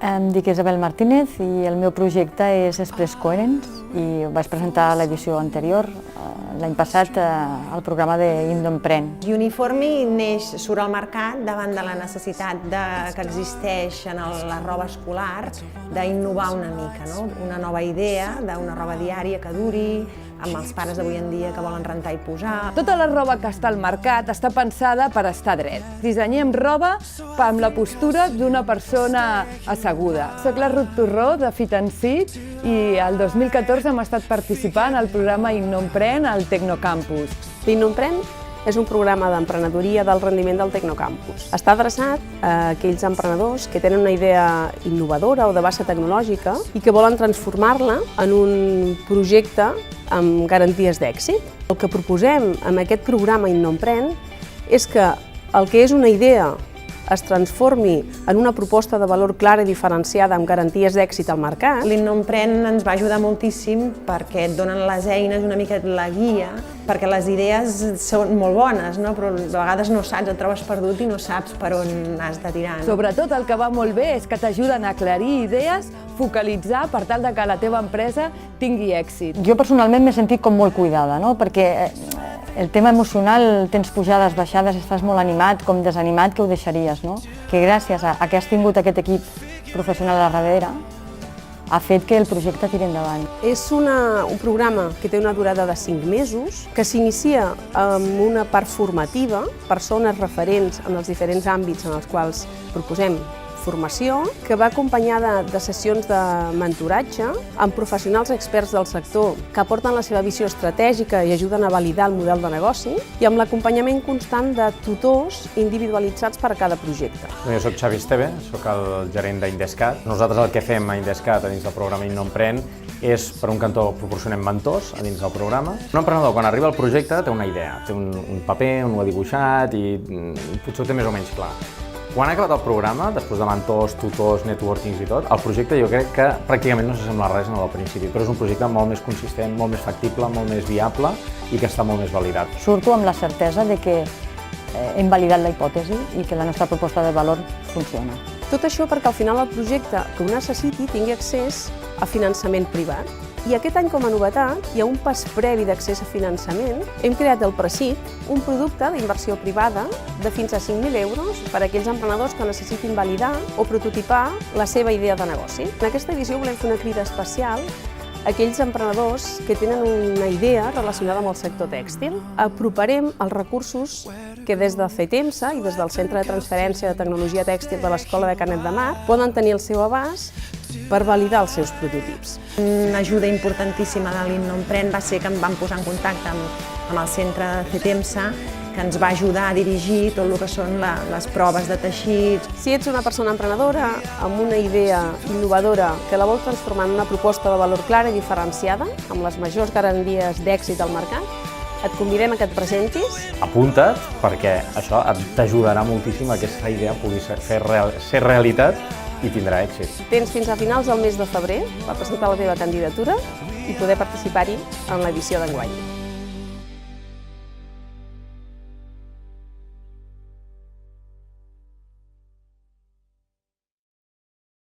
Em dic Isabel Martínez i el meu projecte és Express Coherence i vaig presentar l'edició anterior, l'any passat, al programa d'Innoemprèn. Uniformi surt al mercat davant de la necessitat que existeix en la roba escolar d'innovar una mica, una nova idea d'una roba diària que duri, amb els pares d'avui en dia que volen rentar i posar. Tota la roba que està al mercat està pensada per estar dret. Dissenyem roba amb la postura d'una persona asseguda. Soc la Ruth Torró, de Fit & Sit, i el 2014 hem estat participant al programa Innoemprèn al Tecnocampus. L'Innoemprèn és un programa d'emprenedoria del rendiment del Tecnocampus. Està adreçat a aquells emprenedors que tenen una idea innovadora o de base tecnològica i que volen transformar-la en un projecte amb garanties d'èxit. El que proposem amb aquest programa Innoemprèn és que el que és una idea es transformi en una proposta de valor clara i diferenciada amb garanties d'èxit al mercat. L'Innoemprèn ens va ajudar moltíssim perquè et donen les eines, una mica la guia, perquè les idees són molt bones, però de vegades no saps, et trobes perdut i no saps per on has de tirar. Sobretot el que va molt bé és que t'ajuden a aclarir idees, focalitzar per tal que la teva empresa tingui èxit. Jo personalment m'he sentit com molt cuidada, perquè el tema emocional, tens pujades, baixades, estàs molt animat, com desanimat, que ho deixaries, que gràcies a que has tingut aquest equip professional a darrere ha fet que el projecte tiri endavant. És un programa que té una durada de 5 mesos, que s'inicia amb una part formativa, persones referents en els diferents àmbits en els quals proposem formació, que va acompanyada de sessions de mentoratge amb professionals experts del sector que aporten la seva visió estratègica i ajuden a validar el model de negoci i amb l'acompanyament constant de tutors individualitzats per a cada projecte. Jo soc Xavi Esteve, soc el gerent d'Indescat. Nosaltres el que fem a Indescat, a dins del programa Innoemprèn, és, per un cantó, proporcionem mentors a dins del programa. Un emprenedor, quan arriba al projecte, té una idea, té un paper on ho ha dibuixat i potser ho té més o menys clar. Quan ha acabat el programa, després de mentors, tutors, networkings i tot, el projecte jo crec que pràcticament no s'assembla res al principi, però és un projecte molt més consistent, molt més factible, molt més viable i que està molt més validat. Surto amb la certesa de que hem validat la hipòtesi i que la nostra proposta de valor funciona. Tot això perquè al final el projecte que ho necessiti tingui accés a finançament privat. I aquest any, com a novetat, hi ha un pas previ d'accés a finançament. Hem creat el Precit, un producte d'inversió privada de fins a 5.000 euros per a aquells emprenedors que necessitin validar o prototipar la seva idea de negoci. En aquesta edició volem fer una crida especial a aquells emprenedors que tenen una idea relacionada amb el sector tèxtil. Aproparem els recursos que des de CETEMSA i des del Centre de Transferència de Tecnologia Tèxtil de l'Escola de Canet de Mar poden tenir al seu abast per validar els seus prototips. Una ajuda importantíssima de l'Innoemprèn va ser que em vam posar en contacte amb el centre de CETEMSA, que ens va ajudar a dirigir tot el que són les proves de teixits. Si ets una persona emprenedora amb una idea innovadora que la vols transformar en una proposta de valor clara i diferenciada, amb les majors garanties d'èxit al mercat, et convidem a que et presentis. Apunta't, perquè això t'ajudarà moltíssim a que aquesta idea pugui ser realitat i tindrà èxit. Tens fins a finals del mes de febrer per presentar la teva candidatura i poder participar-hi en l'edició d'enguany.